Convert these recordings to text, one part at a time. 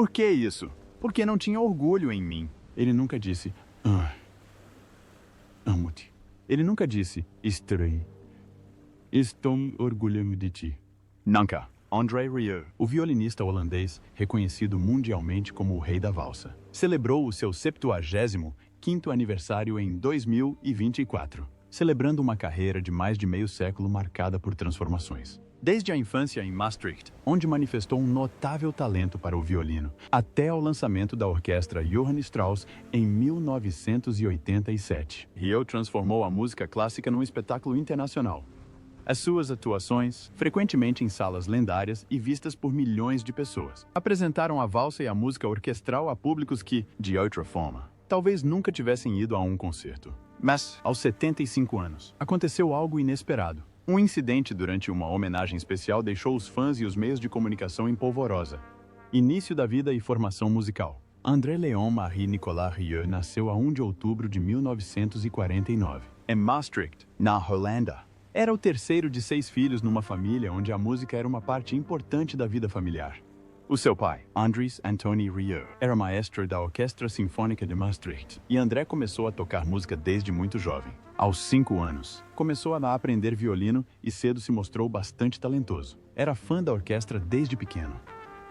Por que isso? Porque não tinha orgulho em mim. Ele nunca disse, amo-te. Ele nunca disse, estranho. Estou orgulhoso de ti. Nunca. André Rieu, o violinista holandês, reconhecido mundialmente como o rei da valsa, celebrou o seu 75º aniversário em 2024, celebrando uma carreira de mais de meio século marcada por transformações. Desde a infância em Maastricht, onde manifestou um notável talento para o violino, até ao lançamento da orquestra Johann Strauss em 1987. Rieu transformou a música clássica num espetáculo internacional. As suas atuações, frequentemente em salas lendárias e vistas por milhões de pessoas, apresentaram a valsa e a música orquestral a públicos que, de outra forma, talvez nunca tivessem ido a um concerto. Mas, aos 75 anos, aconteceu algo inesperado. Um incidente durante uma homenagem especial deixou os fãs e os meios de comunicação em polvorosa. Início da vida e formação musical. André-Léon Marie Nicolas Rieu nasceu a 1 de outubro de 1949, em Maastricht, na Holanda. Era o terceiro de 6 filhos numa família onde a música era uma parte importante da vida familiar. O seu pai, Andries Antoni Rieu, era maestro da Orquestra Sinfônica de Maastricht, e André começou a tocar música desde muito jovem. Aos 5 anos, começou a aprender violino e cedo se mostrou bastante talentoso. Era fã da orquestra desde pequeno.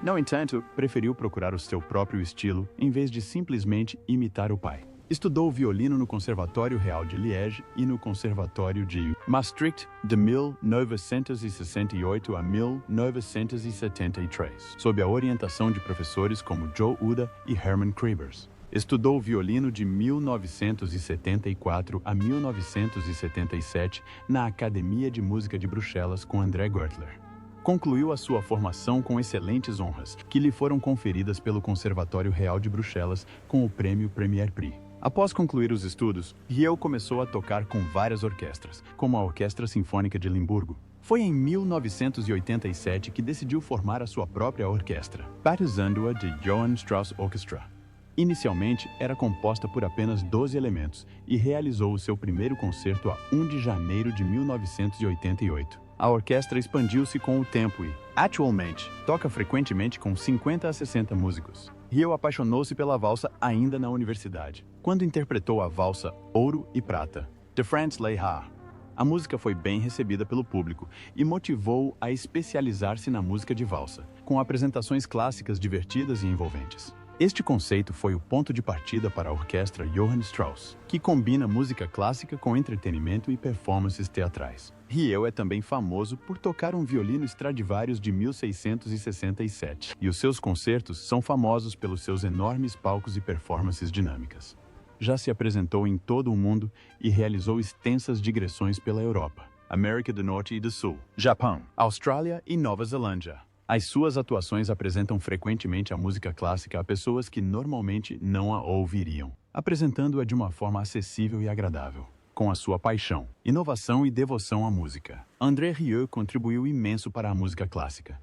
No entanto, preferiu procurar o seu próprio estilo em vez de simplesmente imitar o pai. Estudou violino no Conservatório Real de Liege e no Conservatório de Maastricht de 1968 a 1973, sob a orientação de professores como Joe Uda e Hermann Kriebers. Estudou violino de 1974 a 1977 na Academia de Música de Bruxelas com André Gertler. Concluiu a sua formação com excelentes honras, que lhe foram conferidas pelo Conservatório Real de Bruxelas com o prêmio Premier Prix. Após concluir os estudos, Rieu começou a tocar com várias orquestras, como a Orquestra Sinfônica de Limburgo. Foi em 1987 que decidiu formar a sua própria orquestra, batizando-a de Johann Strauss Orchestra. Inicialmente, era composta por apenas 12 elementos e realizou o seu primeiro concerto a 1 de janeiro de 1988. A orquestra expandiu-se com o tempo e, atualmente, toca frequentemente com 50 a 60 músicos. Rieu apaixonou-se pela valsa ainda na universidade, quando interpretou a valsa Ouro e Prata, de Franz Lehár. A música foi bem recebida pelo público e motivou-o a especializar-se na música de valsa, com apresentações clássicas divertidas e envolventes. Este conceito foi o ponto de partida para a orquestra Johann Strauss, que combina música clássica com entretenimento e performances teatrais. Rieu é também famoso por tocar um violino Stradivarius de 1667, e os seus concertos são famosos pelos seus enormes palcos e performances dinâmicas. Já se apresentou em todo o mundo e realizou extensas digressões pela Europa, América do Norte e do Sul, Japão, Austrália e Nova Zelândia. As suas atuações apresentam frequentemente a música clássica a pessoas que normalmente não a ouviriam, apresentando-a de uma forma acessível e agradável. Com a sua paixão, inovação e devoção à música, André Rieu contribuiu imenso para a música clássica.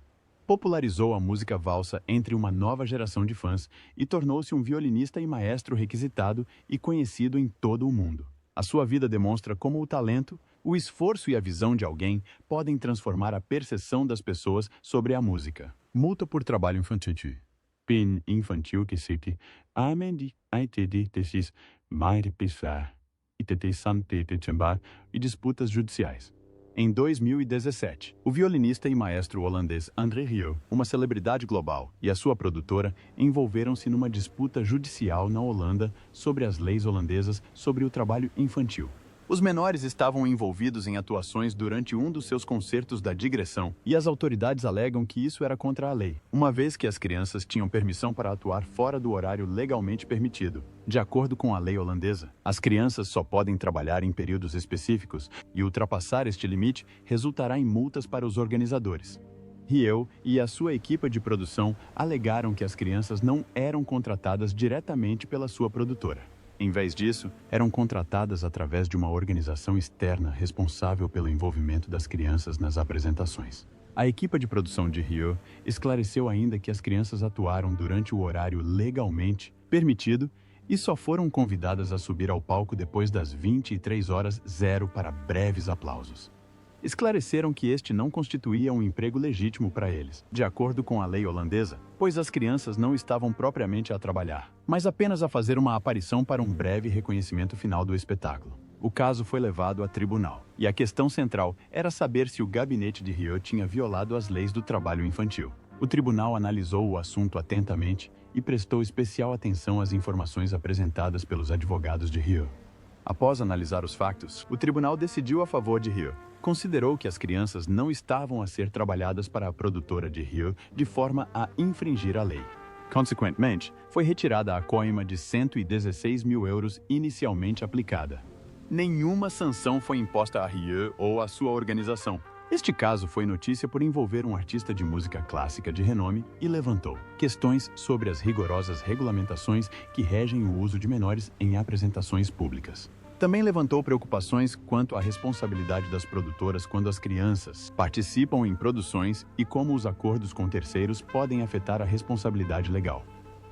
Popularizou a música valsa entre uma nova geração de fãs e tornou-se um violinista e maestro requisitado e conhecido em todo o mundo. A sua vida demonstra como o talento, o esforço e a visão de alguém podem transformar a percepção das pessoas sobre a música. Multa por trabalho infantil. Pin infantil que cite amendi aitedi tesis maire pisar e sante chambar e disputas judiciais. Em 2017, o violinista e maestro holandês André Rieu, uma celebridade global, e a sua produtora envolveram-se numa disputa judicial na Holanda sobre as leis holandesas sobre o trabalho infantil. Os menores estavam envolvidos em atuações durante um dos seus concertos da digressão e as autoridades alegam que isso era contra a lei, uma vez que as crianças tinham permissão para atuar fora do horário legalmente permitido. De acordo com a lei holandesa, as crianças só podem trabalhar em períodos específicos e ultrapassar este limite resultará em multas para os organizadores. Rieu e a sua equipe de produção alegaram que as crianças não eram contratadas diretamente pela sua produtora. Em vez disso, eram contratadas através de uma organização externa responsável pelo envolvimento das crianças nas apresentações. A equipe de produção de Rieu esclareceu ainda que as crianças atuaram durante o horário legalmente permitido e só foram convidadas a subir ao palco depois das 23h00 para breves aplausos. esclareceram que este não constituía um emprego legítimo para eles, de acordo com a lei holandesa, pois as crianças não estavam propriamente a trabalhar, mas apenas a fazer uma aparição para um breve reconhecimento final do espetáculo. O caso foi levado a tribunal, e a questão central era saber se o gabinete de Rieu tinha violado as leis do trabalho infantil. O tribunal analisou o assunto atentamente e prestou especial atenção às informações apresentadas pelos advogados de Rieu. Após analisar os factos, o tribunal decidiu a favor de Rieu. Considerou que as crianças não estavam a ser trabalhadas para a produtora de Rieu de forma a infringir a lei. Consequentemente, foi retirada a coima de 116 mil euros inicialmente aplicada. Nenhuma sanção foi imposta a Rieu ou à sua organização. Este caso foi notícia por envolver um artista de música clássica de renome e levantou questões sobre as rigorosas regulamentações que regem o uso de menores em apresentações públicas. Também levantou preocupações quanto à responsabilidade das produtoras quando as crianças participam em produções e como os acordos com terceiros podem afetar a responsabilidade legal.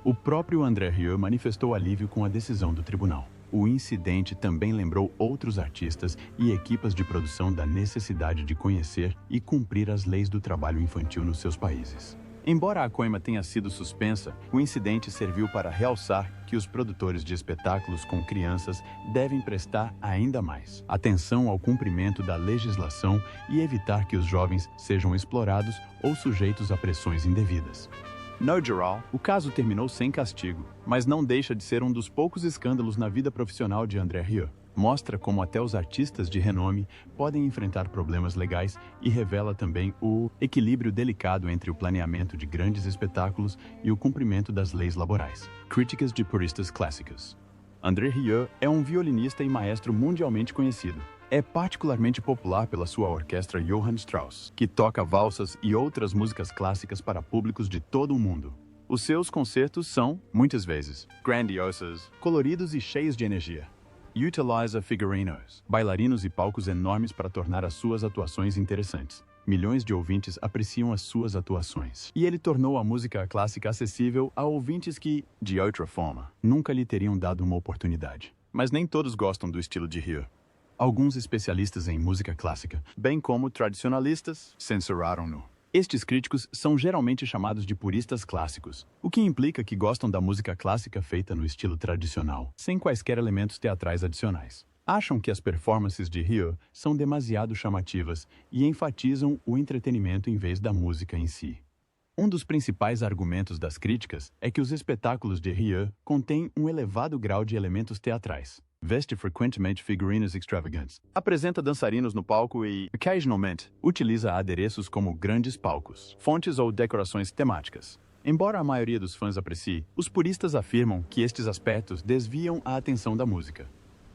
O próprio André Rieu manifestou alívio com a decisão do tribunal. O incidente também lembrou outros artistas e equipas de produção da necessidade de conhecer e cumprir as leis do trabalho infantil nos seus países. Embora a coima tenha sido suspensa, o incidente serviu para realçar que os produtores de espetáculos com crianças devem prestar ainda mais atenção ao cumprimento da legislação e evitar que os jovens sejam explorados ou sujeitos a pressões indevidas. No geral, o caso terminou sem castigo, mas não deixa de ser um dos poucos escândalos na vida profissional de André Rieu. Mostra como até os artistas de renome podem enfrentar problemas legais e revela também o equilíbrio delicado entre o planeamento de grandes espetáculos e o cumprimento das leis laborais. Críticas de puristas clássicos. André Rieu é um violinista e maestro mundialmente conhecido. É particularmente popular pela sua orquestra Johann Strauss, que toca valsas e outras músicas clássicas para públicos de todo o mundo. Os seus concertos são, muitas vezes, grandiosos, coloridos e cheios de energia. Utiliza figurinos, bailarinos e palcos enormes para tornar as suas atuações interessantes. Milhões de ouvintes apreciam as suas atuações. E ele tornou a música clássica acessível a ouvintes que, de outra forma, nunca lhe teriam dado uma oportunidade. Mas nem todos gostam do estilo de Rieu. Alguns especialistas em música clássica, bem como tradicionalistas, censuraram-no. Estes críticos são geralmente chamados de puristas clássicos, o que implica que gostam da música clássica feita no estilo tradicional, sem quaisquer elementos teatrais adicionais. Acham que as performances de Rieu são demasiado chamativas e enfatizam o entretenimento em vez da música em si. Um dos principais argumentos das críticas é que os espetáculos de Rieu contêm um elevado grau de elementos teatrais. Veste frequentemente figurinos extravagantes. Apresenta dançarinos no palco e, occasionalmente, utiliza adereços como grandes palcos, fontes ou decorações temáticas. Embora a maioria dos fãs aprecie, os puristas afirmam que estes aspectos desviam a atenção da música.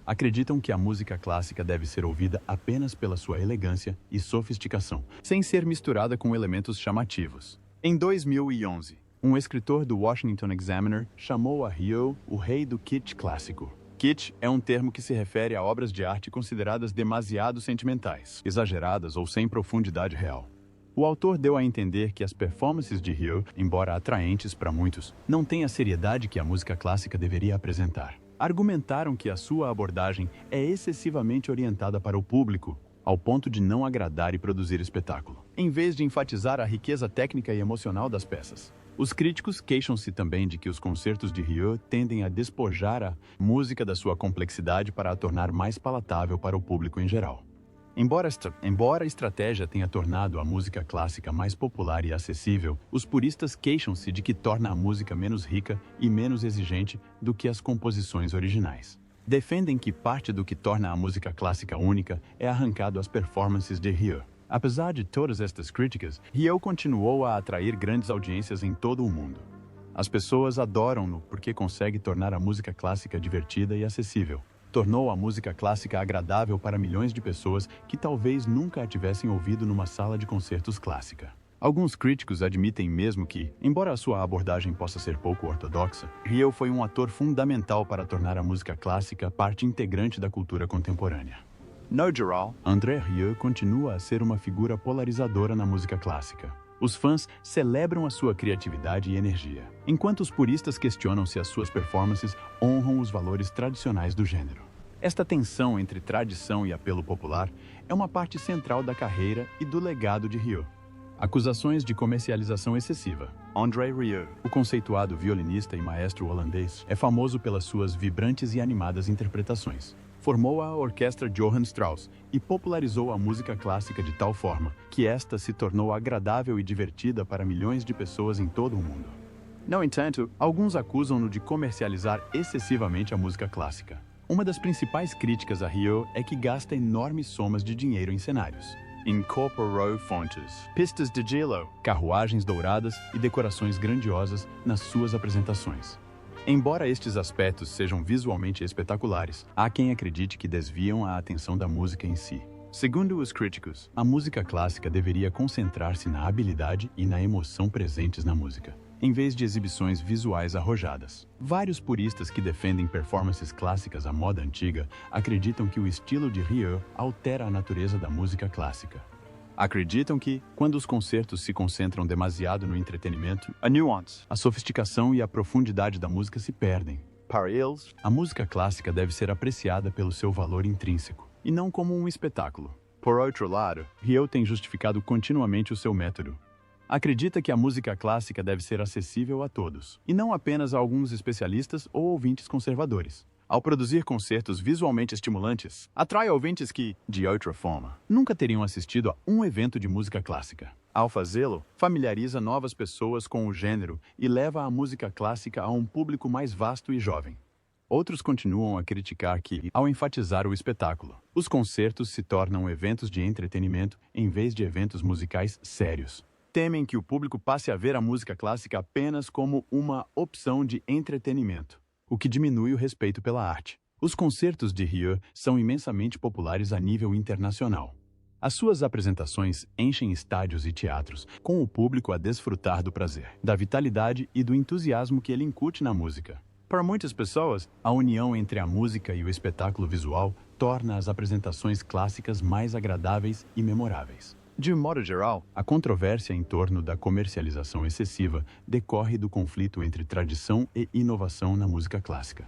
Acreditam que a música clássica deve ser ouvida apenas pela sua elegância e sofisticação, sem ser misturada com elementos chamativos. Em 2011, um escritor do Washington Examiner chamou a Rieu o rei do kitsch clássico. Kitsch é um termo que se refere a obras de arte consideradas demasiado sentimentais, exageradas ou sem profundidade real. O autor deu a entender que as performances de Rieu, embora atraentes para muitos, não têm a seriedade que a música clássica deveria apresentar. Argumentaram que a sua abordagem é excessivamente orientada para o público, ao ponto de não agradar e produzir espetáculo, em vez de enfatizar a riqueza técnica e emocional das peças. Os críticos queixam-se também de que os concertos de Rieu tendem a despojar a música da sua complexidade para a tornar mais palatável para o público em geral. Embora a estratégia tenha tornado a música clássica mais popular e acessível, os puristas queixam-se de que torna a música menos rica e menos exigente do que as composições originais. Defendem que parte do que torna a música clássica única é arrancado às performances de Rieu. Apesar de todas estas críticas, Rieu continuou a atrair grandes audiências em todo o mundo. As pessoas adoram-no porque consegue tornar a música clássica divertida e acessível. Tornou a música clássica agradável para milhões de pessoas que talvez nunca a tivessem ouvido numa sala de concertos clássica. Alguns críticos admitem mesmo que, embora a sua abordagem possa ser pouco ortodoxa, Rieu foi um ator fundamental para tornar a música clássica parte integrante da cultura contemporânea. No geral, André Rieu continua a ser uma figura polarizadora na música clássica. Os fãs celebram a sua criatividade e energia, enquanto os puristas questionam se as suas performances honram os valores tradicionais do gênero. Esta tensão entre tradição e apelo popular é uma parte central da carreira e do legado de Rieu. Acusações de comercialização excessiva. André Rieu, o conceituado violinista e maestro holandês, é famoso pelas suas vibrantes e animadas interpretações. Formou a orquestra Johann Strauss e popularizou a música clássica de tal forma que esta se tornou agradável e divertida para milhões de pessoas em todo o mundo. No entanto, alguns acusam-no de comercializar excessivamente a música clássica. Uma das principais críticas a Rieu é que gasta enormes somas de dinheiro em cenários. Incorporou fontes, pistas de gelo, carruagens douradas e decorações grandiosas nas suas apresentações. Embora estes aspectos sejam visualmente espetaculares, há quem acredite que desviam a atenção da música em si. Segundo os críticos, a música clássica deveria concentrar-se na habilidade e na emoção presentes na música, em vez de exibições visuais arrojadas. Vários puristas que defendem performances clássicas à moda antiga acreditam que o estilo de Rieu altera a natureza da música clássica. Acreditam que, quando os concertos se concentram demasiado no entretenimento, a nuance, a sofisticação e a profundidade da música se perdem. Para eles, a música clássica deve ser apreciada pelo seu valor intrínseco, e não como um espetáculo. Por outro lado, Rieu tem justificado continuamente o seu método. Acredita que a música clássica deve ser acessível a todos, e não apenas a alguns especialistas ou ouvintes conservadores. Ao produzir concertos visualmente estimulantes, atrai ouvintes que, de outra forma, nunca teriam assistido a um evento de música clássica. Ao fazê-lo, familiariza novas pessoas com o gênero e leva a música clássica a um público mais vasto e jovem. Outros continuam a criticar que, ao enfatizar o espetáculo, os concertos se tornam eventos de entretenimento em vez de eventos musicais sérios. Temem que o público passe a ver a música clássica apenas como uma opção de entretenimento, o que diminui o respeito pela arte. Os concertos de Rieu são imensamente populares a nível internacional. As suas apresentações enchem estádios e teatros, com o público a desfrutar do prazer, da vitalidade e do entusiasmo que ele incute na música. Para muitas pessoas, a união entre a música e o espetáculo visual torna as apresentações clássicas mais agradáveis e memoráveis. De modo geral, a controvérsia em torno da comercialização excessiva decorre do conflito entre tradição e inovação na música clássica.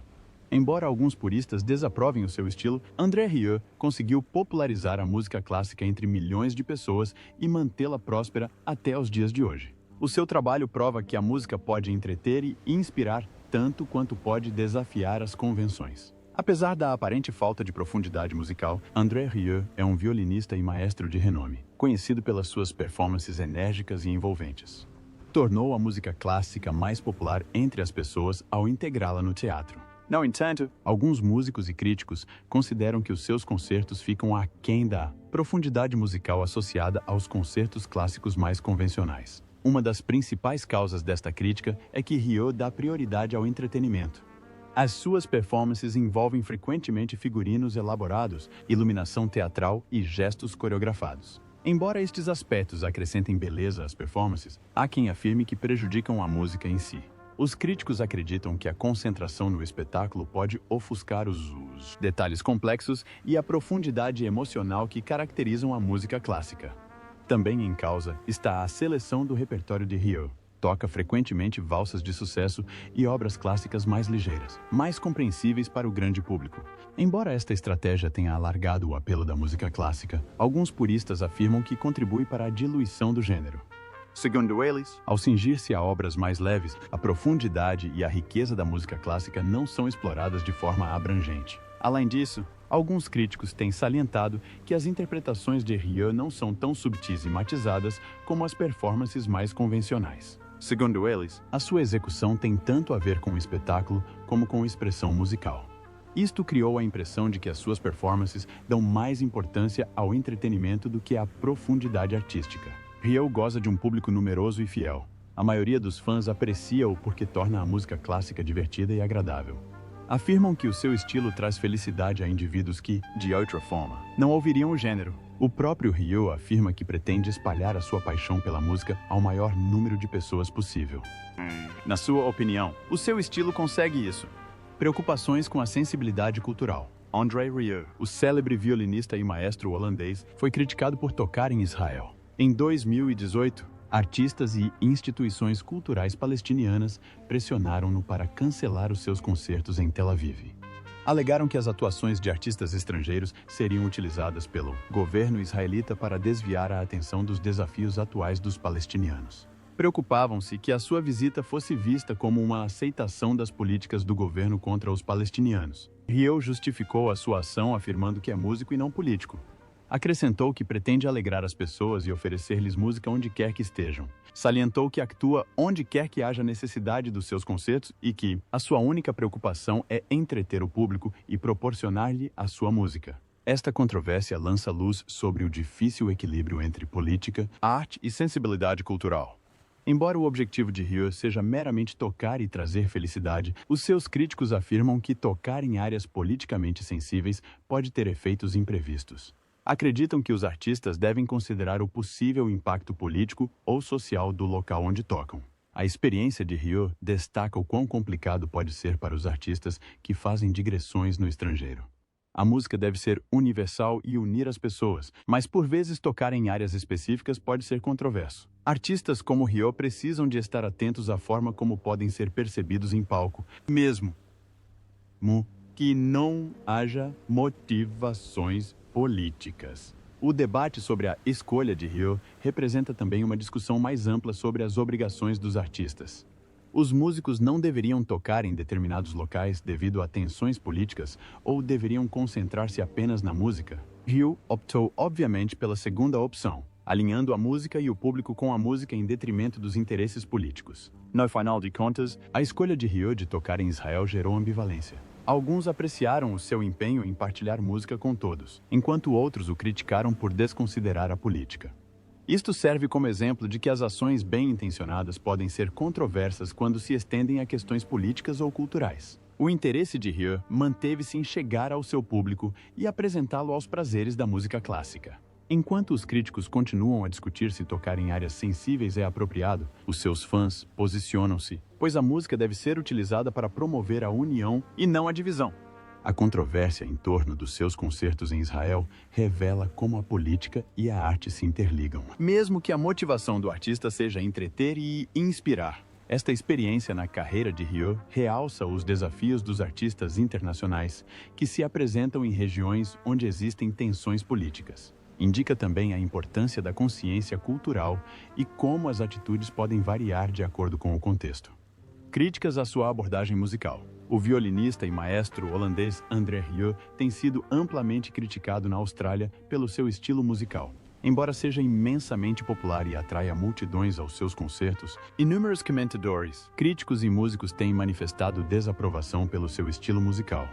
Embora alguns puristas desaprovem o seu estilo, André Rieu conseguiu popularizar a música clássica entre milhões de pessoas e mantê-la próspera até os dias de hoje. O seu trabalho prova que a música pode entreter e inspirar tanto quanto pode desafiar as convenções. Apesar da aparente falta de profundidade musical, André Rieu é um violinista e maestro de renome, conhecido pelas suas performances enérgicas e envolventes. Tornou a música clássica mais popular entre as pessoas ao integrá-la no teatro. No entanto, alguns músicos e críticos consideram que os seus concertos ficam aquém da profundidade musical associada aos concertos clássicos mais convencionais. Uma das principais causas desta crítica é que Rieu dá prioridade ao entretenimento. As suas performances envolvem frequentemente figurinos elaborados, iluminação teatral e gestos coreografados. Embora estes aspectos acrescentem beleza às performances, há quem afirme que prejudicam a música em si. Os críticos acreditam que a concentração no espetáculo pode ofuscar os detalhes complexos e a profundidade emocional que caracterizam a música clássica. Também em causa está a seleção do repertório de Rieu. Toca frequentemente valsas de sucesso e obras clássicas mais ligeiras, mais compreensíveis para o grande público. Embora esta estratégia tenha alargado o apelo da música clássica, alguns puristas afirmam que contribui para a diluição do gênero. Segundo eles, ao cingir-se a obras mais leves, a profundidade e a riqueza da música clássica não são exploradas de forma abrangente. Além disso, alguns críticos têm salientado que as interpretações de Rieu não são tão subtis e matizadas como as performances mais convencionais. Segundo eles, a sua execução tem tanto a ver com o espetáculo como com expressão musical. Isto criou a impressão de que as suas performances dão mais importância ao entretenimento do que à profundidade artística. Rieu goza de um público numeroso e fiel. A maioria dos fãs aprecia-o porque torna a música clássica divertida e agradável. Afirmam que o seu estilo traz felicidade a indivíduos que, de outra forma, não ouviriam o gênero. O próprio Rieu afirma que pretende espalhar a sua paixão pela música ao maior número de pessoas possível. Na sua opinião, o seu estilo consegue isso? Preocupações com a sensibilidade cultural. André Rieu, o célebre violinista e maestro holandês, foi criticado por tocar em Israel. Em 2018, artistas e instituições culturais palestinianas pressionaram-no para cancelar os seus concertos em Tel Aviv. alegaram que as atuações de artistas estrangeiros seriam utilizadas pelo governo israelita para desviar a atenção dos desafios atuais dos palestinianos. Preocupavam-se que a sua visita fosse vista como uma aceitação das políticas do governo contra os palestinianos. Rio justificou a sua ação afirmando que é músico e não político. Acrescentou que pretende alegrar as pessoas e oferecer-lhes música onde quer que estejam. Salientou que atua onde quer que haja necessidade dos seus concertos e que a sua única preocupação é entreter o público e proporcionar-lhe a sua música. Esta controvérsia lança luz sobre o difícil equilíbrio entre política, arte e sensibilidade cultural. Embora o objetivo de Rio seja meramente tocar e trazer felicidade, os seus críticos afirmam que tocar em áreas politicamente sensíveis pode ter efeitos imprevistos. Acreditam que os artistas devem considerar o possível impacto político ou social do local onde tocam. A experiência de Rio destaca o quão complicado pode ser para os artistas que fazem digressões no estrangeiro. A música deve ser universal e unir as pessoas, mas por vezes tocar em áreas específicas pode ser controverso. Artistas como Rio precisam de estar atentos à forma como podem ser percebidos em palco, mesmo que não haja motivações políticas. O debate sobre a escolha de Rio representa também uma discussão mais ampla sobre as obrigações dos artistas. Os músicos não deveriam tocar em determinados locais devido a tensões políticas ou deveriam concentrar-se apenas na música? Rio optou obviamente pela segunda opção, alinhando a música e o público com a música em detrimento dos interesses políticos. No final de contas, a escolha de Rio de tocar em Israel gerou ambivalência. Alguns apreciaram o seu empenho em partilhar música com todos, enquanto outros o criticaram por desconsiderar a política. Isto serve como exemplo de que as ações bem-intencionadas podem ser controversas quando se estendem a questões políticas ou culturais. O interesse de Rio manteve-se em chegar ao seu público e apresentá-lo aos prazeres da música clássica. Enquanto os críticos continuam a discutir se tocar em áreas sensíveis é apropriado, os seus fãs posicionam-se, pois a música deve ser utilizada para promover a união e não a divisão. A controvérsia em torno dos seus concertos em Israel revela como a política e a arte se interligam. Mesmo que a motivação do artista seja entreter e inspirar, esta experiência na carreira de Rio realça os desafios dos artistas internacionais que se apresentam em regiões onde existem tensões políticas. Indica também a importância da consciência cultural e como as atitudes podem variar de acordo com o contexto. Críticas à sua abordagem musical. O violinista e maestro holandês André Rieu tem sido amplamente criticado na Austrália pelo seu estilo musical. Embora seja imensamente popular e atraia multidões aos seus concertos, inúmeros comentadores, críticos e músicos têm manifestado desaprovação pelo seu estilo musical.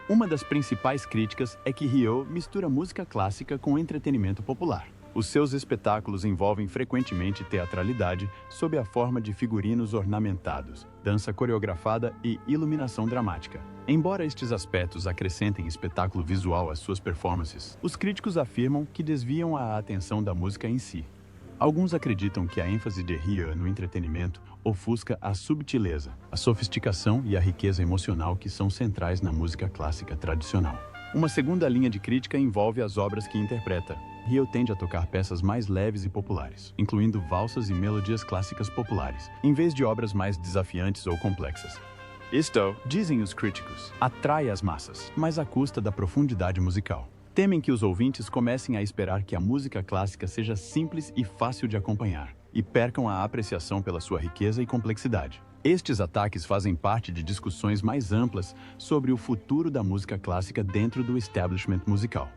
Uma das principais críticas é que Rieu mistura música clássica com entretenimento popular. Os seus espetáculos envolvem frequentemente teatralidade sob a forma de figurinos ornamentados, dança coreografada e iluminação dramática. Embora estes aspectos acrescentem espetáculo visual às suas performances, os críticos afirmam que desviam a atenção da música em si. Alguns acreditam que a ênfase de Rio no entretenimento ofusca a subtileza, a sofisticação e a riqueza emocional que são centrais na música clássica tradicional. Uma segunda linha de crítica envolve as obras que interpreta. Rio tende a tocar peças mais leves e populares, incluindo valsas e melodias clássicas populares, em vez de obras mais desafiantes ou complexas. Isto, dizem os críticos, atrai as massas, mas à custa da profundidade musical. Temem que os ouvintes comecem a esperar que a música clássica seja simples e fácil de acompanhar, e percam a apreciação pela sua riqueza e complexidade. Estes ataques fazem parte de discussões mais amplas sobre o futuro da música clássica dentro do establishment musical.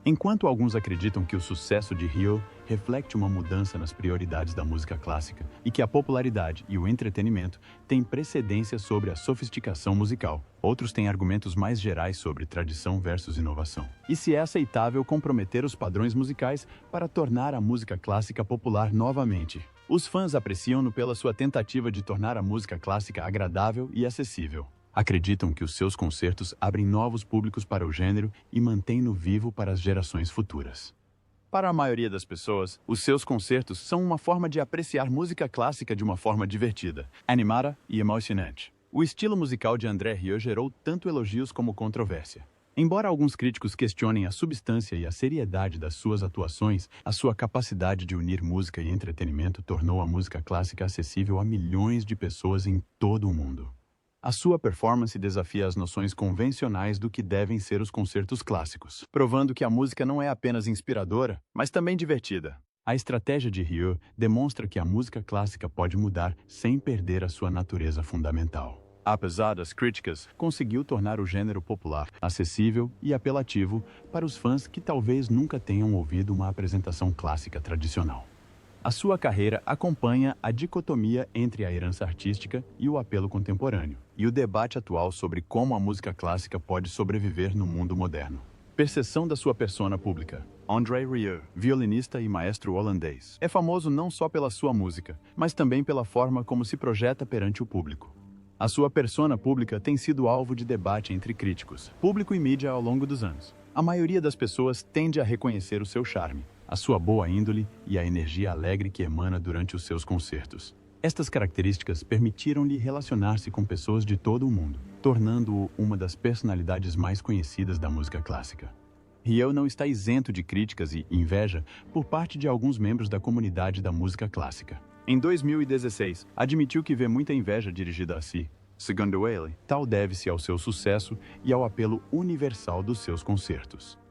Enquanto alguns acreditam que o sucesso de Rio reflete uma mudança nas prioridades da música clássica e que a popularidade e o entretenimento têm precedência sobre a sofisticação musical, outros têm argumentos mais gerais sobre tradição versus inovação. E se é aceitável comprometer os padrões musicais para tornar a música clássica popular novamente. Os fãs apreciam-no pela sua tentativa de tornar a música clássica agradável e acessível. Acreditam que os seus concertos abrem novos públicos para o gênero e mantêm-no vivo para as gerações futuras. Para a maioria das pessoas, os seus concertos são uma forma de apreciar música clássica de uma forma divertida, animada e emocionante. O estilo musical de André Rieu gerou tanto elogios como controvérsia. Embora alguns críticos questionem a substância e a seriedade das suas atuações, a sua capacidade de unir música e entretenimento tornou a música clássica acessível a milhões de pessoas em todo o mundo. A sua performance desafia as noções convencionais do que devem ser os concertos clássicos, provando que a música não é apenas inspiradora, mas também divertida. A estratégia de Ryo demonstra que a música clássica pode mudar sem perder a sua natureza fundamental. Apesar das críticas, conseguiu tornar o gênero popular, acessível e apelativo para os fãs que talvez nunca tenham ouvido uma apresentação clássica tradicional. A sua carreira acompanha a dicotomia entre a herança artística e o apelo contemporâneo, e o debate atual sobre como a música clássica pode sobreviver no mundo moderno. Percepção da sua persona pública. André Rieu, violinista e maestro holandês, é famoso não só pela sua música, mas também pela forma como se projeta perante o público. A sua persona pública tem sido alvo de debate entre críticos, público e mídia ao longo dos anos. A maioria das pessoas tende a reconhecer o seu charme, a sua boa índole e a energia alegre que emana durante os seus concertos. Estas características permitiram-lhe relacionar-se com pessoas de todo o mundo, tornando-o uma das personalidades mais conhecidas da música clássica. Ryo não está isento de críticas e inveja por parte de alguns membros da comunidade da música clássica. Em 2016, admitiu que vê muita inveja dirigida a si. Segundo ele, tal deve-se ao seu sucesso e ao apelo universal dos seus concertos.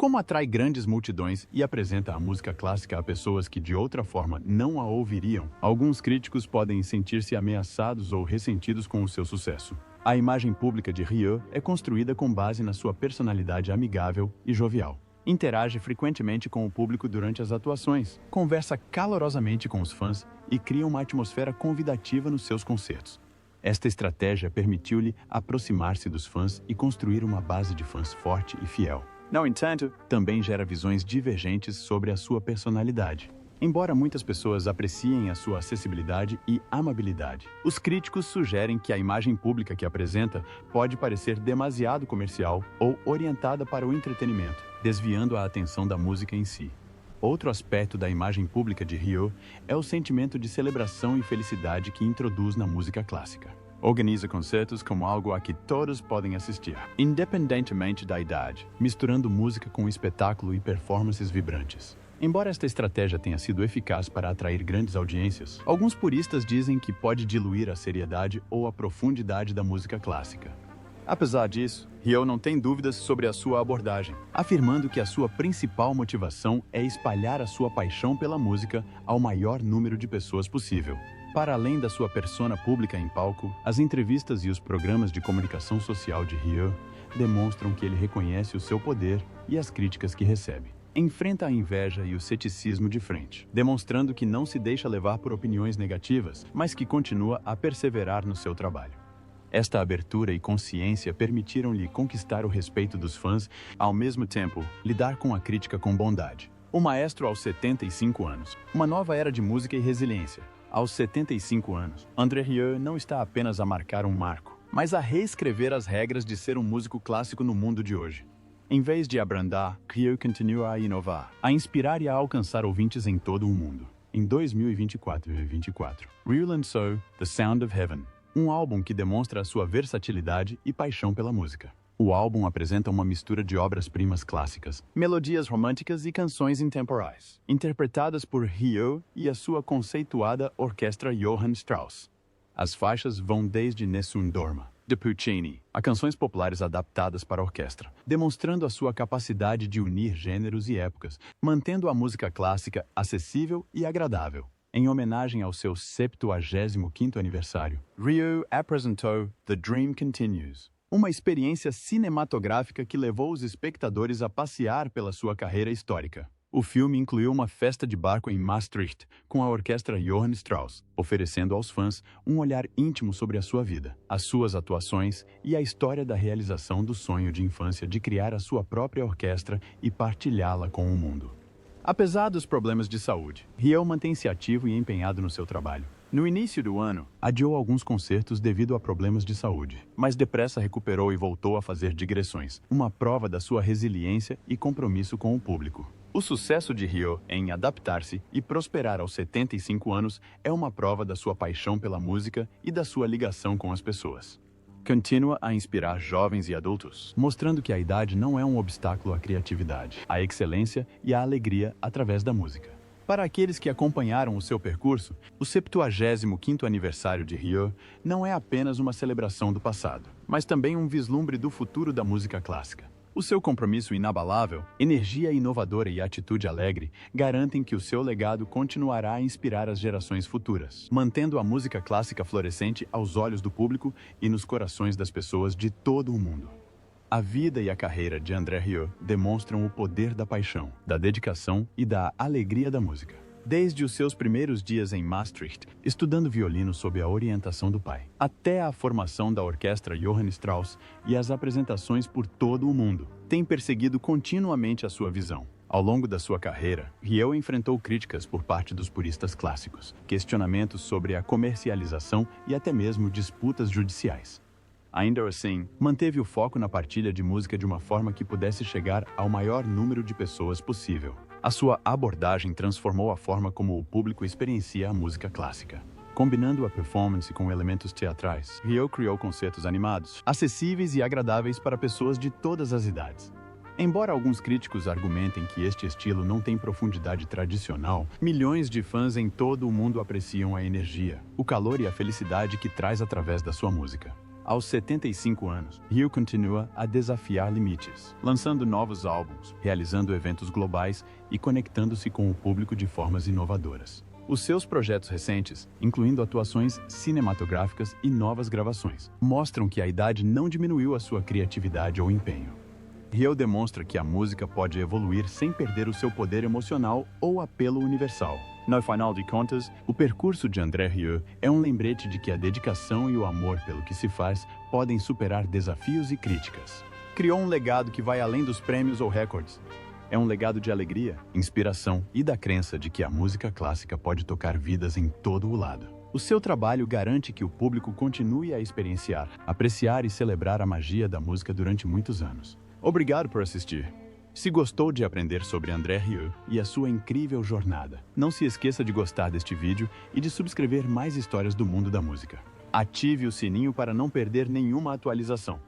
Como atrai grandes multidões e apresenta a música clássica a pessoas que de outra forma não a ouviriam, alguns críticos podem sentir-se ameaçados ou ressentidos com o seu sucesso. A imagem pública de Ryo é construída com base na sua personalidade amigável e jovial. Interage frequentemente com o público durante as atuações, conversa calorosamente com os fãs e cria uma atmosfera convidativa nos seus concertos. Esta estratégia permitiu-lhe aproximar-se dos fãs e construir uma base de fãs forte e fiel. No entanto, também gera visões divergentes sobre a sua personalidade. Embora muitas pessoas apreciem a sua acessibilidade e amabilidade, os críticos sugerem que a imagem pública que apresenta pode parecer demasiado comercial ou orientada para o entretenimento, desviando a atenção da música em si. Outro aspecto da imagem pública de Ryo é o sentimento de celebração e felicidade que introduz na música clássica. Organiza concertos como algo a que todos podem assistir, independentemente da idade, misturando música com espetáculo e performances vibrantes. Embora esta estratégia tenha sido eficaz para atrair grandes audiências, alguns puristas dizem que pode diluir a seriedade ou a profundidade da música clássica. Apesar disso, Ryo não tem dúvidas sobre a sua abordagem, afirmando que a sua principal motivação é espalhar a sua paixão pela música ao maior número de pessoas possível. Para além da sua persona pública em palco, as entrevistas e os programas de comunicação social de Ryo demonstram que ele reconhece o seu poder e as críticas que recebe. Enfrenta a inveja e o ceticismo de frente, demonstrando que não se deixa levar por opiniões negativas, mas que continua a perseverar no seu trabalho. Esta abertura e consciência permitiram-lhe conquistar o respeito dos fãs, ao mesmo tempo, lidar com a crítica com bondade. O maestro aos 75 anos. Uma nova era de música e resiliência. Aos 75 anos, André Rieu não está apenas a marcar um marco, mas a reescrever as regras de ser um músico clássico no mundo de hoje. Em vez de abrandar, Rieu continua a inovar, a inspirar e a alcançar ouvintes em todo o mundo. Em 2024, Rieu lançou The Sound of Heaven, um álbum que demonstra a sua versatilidade e paixão pela música. O álbum apresenta uma mistura de obras-primas clássicas, melodias românticas e canções intemporais, interpretadas por Rieu e a sua conceituada orquestra Johann Strauss. As faixas vão desde Nessun Dorma, de Puccini, a canções populares adaptadas para a orquestra, demonstrando a sua capacidade de unir gêneros e épocas, mantendo a música clássica acessível e agradável. Em homenagem ao seu 75º aniversário, Rieu apresentou The Dream Continues, uma experiência cinematográfica que levou os espectadores a passear pela sua carreira histórica. O filme incluiu uma festa de barco em Maastricht, com a orquestra Johann Strauss, oferecendo aos fãs um olhar íntimo sobre a sua vida, as suas atuações e a história da realização do sonho de infância de criar a sua própria orquestra e partilhá-la com o mundo. Apesar dos problemas de saúde, Rieu mantém-se ativo e empenhado no seu trabalho. No início do ano, adiou alguns concertos devido a problemas de saúde, mas depressa recuperou e voltou a fazer digressões, uma prova da sua resiliência e compromisso com o público. O sucesso de Rieu em adaptar-se e prosperar aos 75 anos é uma prova da sua paixão pela música e da sua ligação com as pessoas. Continua a inspirar jovens e adultos, mostrando que a idade não é um obstáculo à criatividade, à excelência e à alegria através da música. Para aqueles que acompanharam o seu percurso, o 75º aniversário de Ryo não é apenas uma celebração do passado, mas também um vislumbre do futuro da música clássica. O seu compromisso inabalável, energia inovadora e atitude alegre garantem que o seu legado continuará a inspirar as gerações futuras, mantendo a música clássica florescente aos olhos do público e nos corações das pessoas de todo o mundo. A vida e a carreira de André Rieu demonstram o poder da paixão, da dedicação e da alegria da música. Desde os seus primeiros dias em Maastricht, estudando violino sob a orientação do pai, até a formação da orquestra Johann Strauss e as apresentações por todo o mundo, tem perseguido continuamente a sua visão. Ao longo da sua carreira, Rieu enfrentou críticas por parte dos puristas clássicos, questionamentos sobre a comercialização e até mesmo disputas judiciais. Ainda assim, manteve o foco na partilha de música de uma forma que pudesse chegar ao maior número de pessoas possível. A sua abordagem transformou a forma como o público experiencia a música clássica. Combinando a performance com elementos teatrais, Rieu criou concertos animados, acessíveis e agradáveis para pessoas de todas as idades. Embora alguns críticos argumentem que este estilo não tem profundidade tradicional, milhões de fãs em todo o mundo apreciam a energia, o calor e a felicidade que traz através da sua música. Aos 75 anos, Rieu continua a desafiar limites, lançando novos álbuns, realizando eventos globais e conectando-se com o público de formas inovadoras. Os seus projetos recentes, incluindo atuações cinematográficas e novas gravações, mostram que a idade não diminuiu a sua criatividade ou empenho. Rieu demonstra que a música pode evoluir sem perder o seu poder emocional ou apelo universal. No final de contas, o percurso de André Rieu é um lembrete de que a dedicação e o amor pelo que se faz podem superar desafios e críticas. Criou um legado que vai além dos prêmios ou recordes. É um legado de alegria, inspiração e da crença de que a música clássica pode tocar vidas em todo o lado. O seu trabalho garante que o público continue a experienciar, apreciar e celebrar a magia da música durante muitos anos. Obrigado por assistir. Se gostou de aprender sobre André Rieu e a sua incrível jornada, não se esqueça de gostar deste vídeo e de subscrever mais histórias do mundo da música. Ative o sininho para não perder nenhuma atualização.